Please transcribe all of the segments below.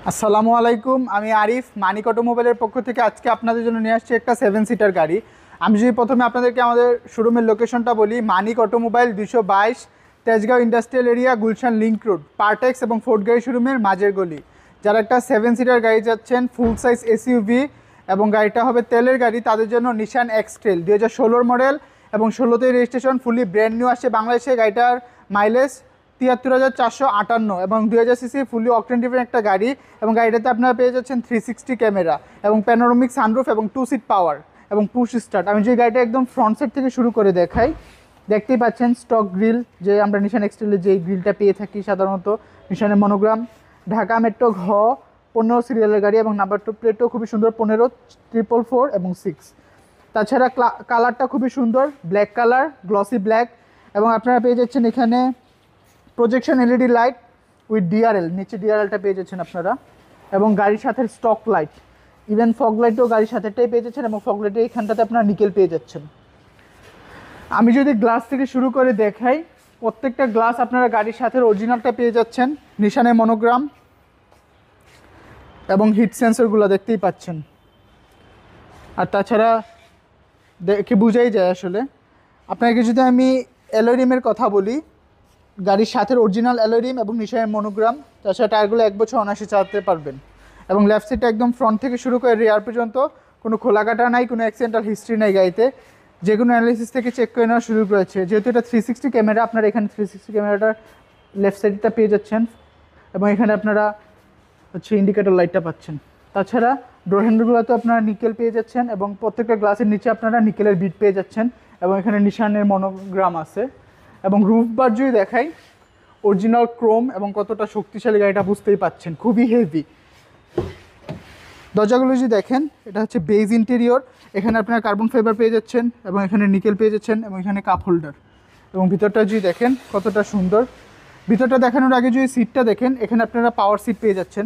আসসালামু আলাইকুম, আমি আরিফ মানিক অটোমোবাইলের পক্ষ থেকে আজকে আপনাদের জন্য নিয়ে আসছি একটা 7 সিটার গাড়ি। আমি যদি প্রথমে আপনাদেরকে আমাদের শোরুমের লোকেশনটা বলি, Manik automobile 222 Tejgaon industrial area, Gulshan link road, Partex এবং ফোর্ড গাড়ি শোরুমের মাঝের গলি। যারা একটা 7 সিটার গাড়ি যাচ্ছেন, ফুল সাইজ এসইউভি এবং গাড়িটা হবে তেলের গাড়ি, তাদের জন্য নিশান এক্সট্রেল 2016 মডেল এবং 16তে রেজিস্ট্রেশন, ফুলি ব্র্যান্ড নিউ আসছে বাংলাদেশে। গাড়িটার মাইলেজ 73,458 এবং 2000 সিসি ফুলি অকটেন ড্রিভেন একটা গাড়ি। এবং গাড়িটাতে আপনারা পেয়ে যাচ্ছেন 360 ক্যামেরা এবং প্যানোরামিক সানরুফ এবং 2 সিট পাওয়ার এবং পুশ স্টার্ট। আমি যে গাড়িটা একদম ফ্রন্ট সাইড থেকে শুরু করে দেখাই, দেখতেই পাচ্ছেন স্টক গ্রিল, যে আমরা নিশান এক্সটেলের যে গ্রিলটা পেয়ে থাকি সাধারণত, নিশানের মনোগ্রাম, ঢাকা মেট্রো ঘ 15 সিরিয়ালের গাড়ি এবং নাম্বার প্লেটও খুবই সুন্দর, 15 444 এবং 6। তাছাড়া কালারটা খুবই সুন্দর, ব্ল্যাক কালার, গ্লসি ব্ল্যাক। এবং আপনারা পেয়ে যাচ্ছেন এখানে projection LED light with DRL, নিচে ডিআরএলটা পেয়ে যাচ্ছেন আপনারা। এবং গাড়ির সাথে স্টক লাইট, ইভেন ফগ লাইটও গাড়ির সাথেটাই পেয়ে যাচ্ছেন এবং ফগ লাইটের এখানটাতে আপনারা নিকেল পেয়ে যাচ্ছেন। আমি যদি গ্লাস থেকে শুরু করে দেখাই, প্রত্যেকটা গ্লাস আপনারা গাড়ির সাথে অরিজিনালটা পেয়ে যাচ্ছেন, নিশানের মনোগ্রাম এবং হিট সেন্সরগুলো দেখতেই পাচ্ছেন। আর তাছাড়া দেখে বোঝাই যায় আসলে। আপনাকে যদি আমি অ্যালয় কথা বলি, গাড়ির সাথে অরিজিনাল অ্যালয় এবং নিশানের মনোগ্রাম, তাছাড়া টায়ারগুলো 1 বছর অনায়াসে চালাতে পারবেন। এবং লেফট সাইডটা একদম ফ্রন্ট থেকে শুরু করে রিয়ার পর্যন্ত কোনো খোলাকাটা নাই, কোনো অ্যাক্সিডেন্টাল হিস্ট্রি নাই গাড়িতে। যে কোনো অ্যানালিসিস থেকে চেক করে নেওয়ার সুযোগ রয়েছে। যেহেতু এটা 360 ক্যামেরা, আপনারা এখানে 360 ক্যামেরাটার লেফট সাইডটা পেয়ে যাচ্ছেন এবং এখানে আপনারা ইন্ডিকেটর লাইটটা পাচ্ছেন। তাছাড়া ডোর হ্যান্ডেলগুলোতে আপনারা নিকেল পেয়ে যাচ্ছেন এবং প্রত্যেকটা গ্লাসের নিচে আপনারা নিকেলের বিট পেয়ে যাচ্ছেন এবং এখানে নিশানের মনোগ্রাম আছে। এবং রুফ বার যদি দেখাই, অরিজিনাল ক্রোম এবং কতটা শক্তিশালী গাড়িটা বুঝতেই পাচ্ছেন, খুবই হেভি। দরজাগুলো যদি দেখেন, এটা হচ্ছে বেজ ইন্টেরিয়র, এখানে আপনারা কার্বন ফাইবার পেয়ে যাচ্ছেন এবং এখানে নিকেল পেয়ে যাচ্ছেন এবং এখানে কাপ হোল্ডার। এবং ভিতরটা যদি দেখেন কতটা সুন্দর, ভিতরটা দেখানোর আগে যদি সিটটা দেখেন, এখানে আপনারা পাওয়ার সিট পেয়ে যাচ্ছেন,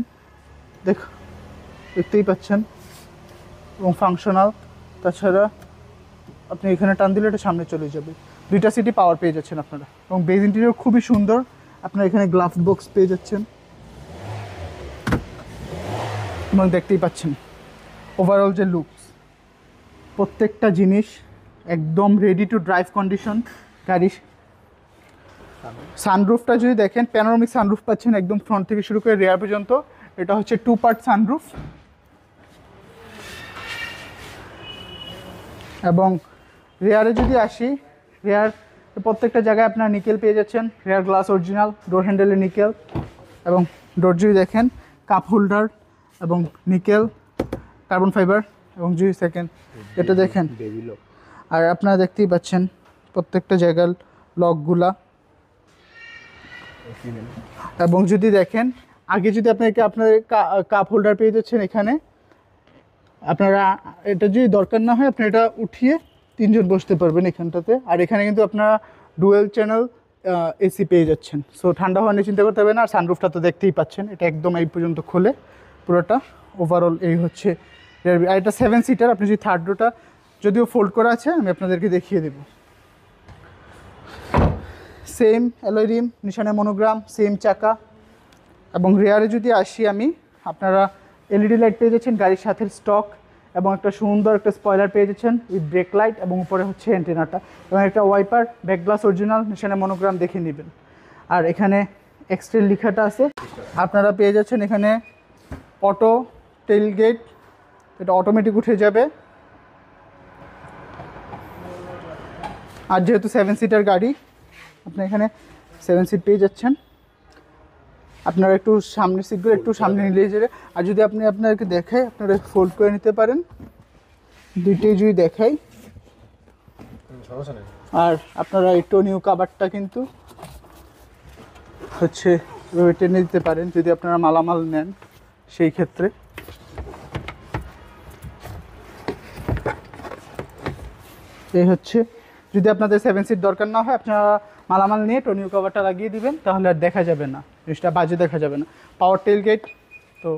দেখতেই পাচ্ছেন এবং ফাংশনাল। তাছাড়া আপনি এখানে টান দিলে এটা সামনে চলে যাবে, 2টা সিটই পাওয়ার পেয়ে যাচ্ছেন আপনারা। এবং বেজ ইন্টেরিয়র খুবই সুন্দর, আপনারা এখানে গ্লাস বক্স পেয়ে যাচ্ছেন এবং দেখতেই পাচ্ছেন ওভারঅল যে লুকস, প্রত্যেকটা জিনিস একদম রেডি টু ড্রাইভ কন্ডিশন। গাড়ির সানরুফটা যদি দেখেন, প্যানোরামিক সানরুফ পাচ্ছেন একদম ফ্রন্ট থেকে শুরু করে রেয়ার পর্যন্ত। এটা হচ্ছে 2 পার্ট সানরুফ। এবং রেয়ারে যদি আসি, রেয়ার প্রত্যেকটা জায়গায় আপনার নিকেল পেয়ে যাচ্ছেন, রেয়ার গ্লাস অরিজিনাল, ডোর হ্যান্ডেলের নিকেল এবং ডোর যদি দেখেন কাপ হোল্ডার এবং নিকেল, কার্বন ফাইবার। এবং যদি সেকেন্ড এটা দেখেন, আর আপনারা দেখতেই পাচ্ছেন প্রত্যেকটা জায়গার লকগুলা। এবং যদি দেখেন আগে, যদি আপনাকে আপনার কাপ হোল্ডার পেয়ে যাচ্ছেন এখানে, আপনারা এটা যদি দরকার না হয় আপনি এটা উঠিয়ে 3 জন বসতে পারবেন এখানটাতে। আর এখানে কিন্তু আপনারা ডুয়েল চ্যানেল এসি পেয়ে যাচ্ছেন, সো ঠান্ডা হওয়া নিয়ে চিন্তা করতে হবে না। আর সানরুফটা তো দেখতেই পাচ্ছেন, এটা একদম এই পর্যন্ত খোলে পুরোটা। ওভারঅল এই হচ্ছে। আর এটা 7 সিটার। আপনি যদি থার্ড রোটা যদিও ফোল্ড করা আছে, আমি আপনাদেরকে দেখিয়ে দেব। সেম অ্যালয় রিম, নিশানের মনোগ্রাম, সেম চাকা। এবং রেয়ারে যদি আসি আমি, আপনারা এলইডি লাইট পেয়ে যাচ্ছেন গাড়ির সাথে স্টক, এবং একটা সুন্দর একটা স্পয়লার পেয়ে যাচ্ছেন উইথ ব্রেক লাইট, এবং উপরে হচ্ছে অ্যান্টেনাটা এবং একটা ওয়াইপার, ব্যাক গ্লাস অরিজিনাল, নিশানের মনোগ্রাম দেখে নেবেন। আর এখানে এক্সটেল লেখাটা আছে। আপনারা পেয়ে যাচ্ছেন এখানে অটো টেইল গেট, এটা অটোমেটিক উঠে যাবে। আর যেহেতু 7 সিটার গাড়ি, আপনি এখানে 7 সিট পেয়ে যাচ্ছেন। আপনারা একটু সামনের সিটগুলো একটু সামনে নিয়ে যাবে। আর যদি আপনি আপনাদেরকে দেখাই, আপনারা ফোল্ড করে নিতে পারেন, দুইটাই যদি দেখাই। আর আপনারা একটু নিউ কাভারটা কিন্তু হচ্ছে টেনে দিতে পারেন যদি আপনারা মালামাল নেন, সেই ক্ষেত্রে। এই হচ্ছে, যদি আপনাদের 7 সিট দরকার না হয়, আপনারা মালামাল নিয়ে টোনিও কভারটা লাগিয়ে দিবেন, তাহলে আর দেখা যাবে না, জিনিসটা বাজে দেখা যাবে না। পাওয়ার টেল গেট তো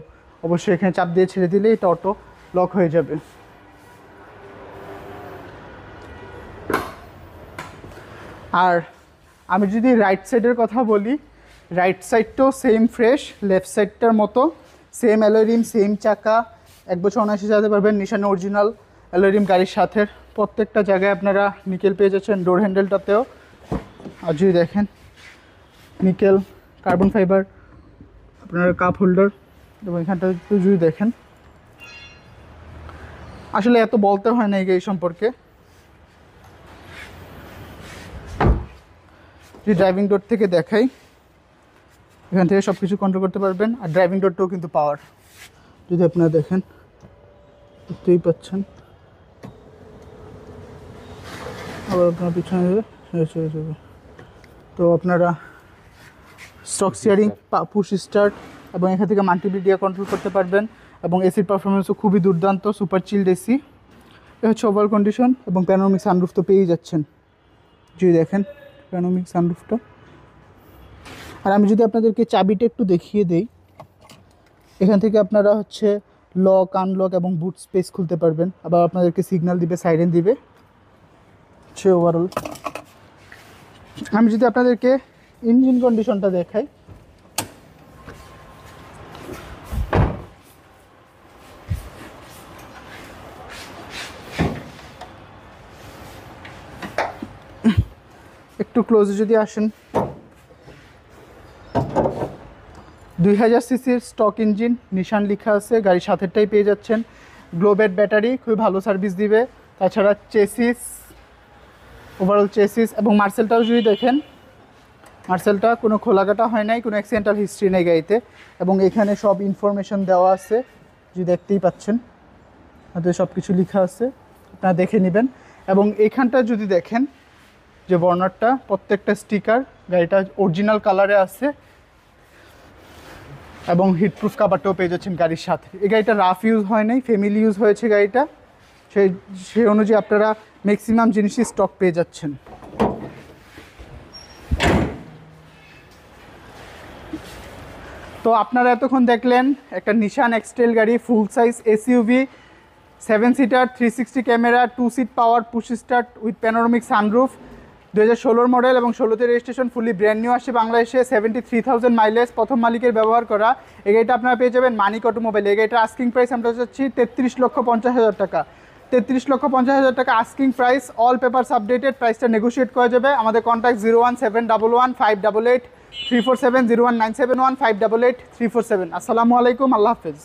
অবশ্যই এখানে চাপ দিয়ে ছেড়ে দিলে এটা অটো লক হয়ে যাবে। আর আমি যদি রাইট সাইডের কথা বলি, রাইট সাইডটাও সেম ফ্রেশ, লেফট সাইডটার মতো সেম অ্যালয় রিম, সেম চাকা, 1 বছর অনায়াসে চালাতে পারবেন। নিশান অরিজিনাল অ্যালয় রিম গাড়ির সাথে, প্রত্যেকটা জায়গায় আপনারা নিকেল পেয়ে যাচ্ছেন ডোর হ্যান্ডেলটাতেও। আর যদি দেখেন নিকেল, কার্বন ফাইবার আপনার কাপ হোল্ডার, এবং এখানটা যদি দেখেন আসলে এত বলতে হয় না এই গাড়ি সম্পর্কে। যদি ড্রাইভিং ডোর থেকে দেখাই, এখান থেকে সব কিছু কন্ট্রোল করতে পারবেন। আর ড্রাইভিং ডোরটাও কিন্তু পাওয়ার, যদি আপনারা দেখেন দেখতেই পাচ্ছেন। আবার আপনার পিছনে যাবে, তো আপনারা স্টক স্টিয়ারিং, পুশ স্টার্ট, এবং এখান থেকে মাল্টিমিডিয়া কন্ট্রোল করতে পারবেন। এবং এসির পারফরমেন্সও খুবই দুর্দান্ত, সুপার চিল্ড এসি। এ হচ্ছে ওভারঅল কন্ডিশন। এবং প্যানোরামিক সানরুফ তো পেয়েই যাচ্ছেন, যদি দেখেন প্যানোরামিক সানরুফটা। আর আমি যদি আপনাদেরকে চাবিটা একটু দেখিয়ে দেই, এখান থেকে আপনারা হচ্ছে লক, আনলক এবং বুট স্পেস খুলতে পারবেন। আবার আপনাদেরকে সিগন্যাল দিবে, সাইরেন দিবে। হচ্ছে ওভারঅল। আমি যদি আপনাদেরকে ইঞ্জিন কন্ডিশনটা দেখাই, একটু ক্লোজে যদি আসেন, 2000 সিসির স্টক ইঞ্জিন, নিশান লেখা আছে, গাড়ির সাথেরটাই পেয়ে যাচ্ছেন। গ্লোবেট ব্যাটারি, খুবই ভালো সার্ভিস দিবে। তাছাড়া চেসিস, ওভারঅল চেসিস এবং মার্সেলটাও যদি দেখেন, মার্সেলটা কোনো খোলাকাটা হয় নাই, কোনো অ্যাক্সিডেন্টাল হিস্ট্রি নেই গাড়িতে। এবং এখানে সব ইনফরমেশন দেওয়া আছে, যদি দেখতেই পাচ্ছেন, তাতে সব কিছু লেখা আছে, আপনারা দেখে নেবেন। এবং এইখানটা যদি দেখেন যে বর্নারটা, প্রত্যেকটা স্টিকার গাড়িটা অরিজিনাল কালারে আছে। এবং হিটপ্রুফ কাভারটাও পেয়ে যাচ্ছেন গাড়ির সাথে। এই গাড়িটা রাফ ইউজ হয় নাই, ফ্যামিলি ইউজ হয়েছে গাড়িটা। সেই অনুযায়ী আপনারা ম্যাক্সিমাম জিনিসই স্টক পেয়ে যাচ্ছেন। তো আপনারা এতক্ষণ দেখলেন একটা নিশান এক্সটেল গাড়ি, full size SUV, 7 seater, 360 camera, 2 seat power, push start with panoramic sunroof, 2016 model এবং 16তে রেজিস্ট্রেশন, ফুলি ব্র্যান্ড নিউ আসছে বাংলাদেশে, 73,000 মাইলেজ, প্রথম মালিকের ব্যবহার করা। এই গাড়িটা আপনারা পেয়ে যাবেন মানিক অটোমোবাইল। এই গাড়িটার আস্কিং প্রাইস আমরা চাচ্ছি 33,50,000 টাকা। 33,50,000 টাকা asking price. All papers updated, প্রাইসটা নেগোশিয়েট করা যাবে। আমাদের কন্ট্যাক্ট 01711 588 347, 01971 588 347। আসসালামু আলাইকুম, আল্লাহ হাফেজ।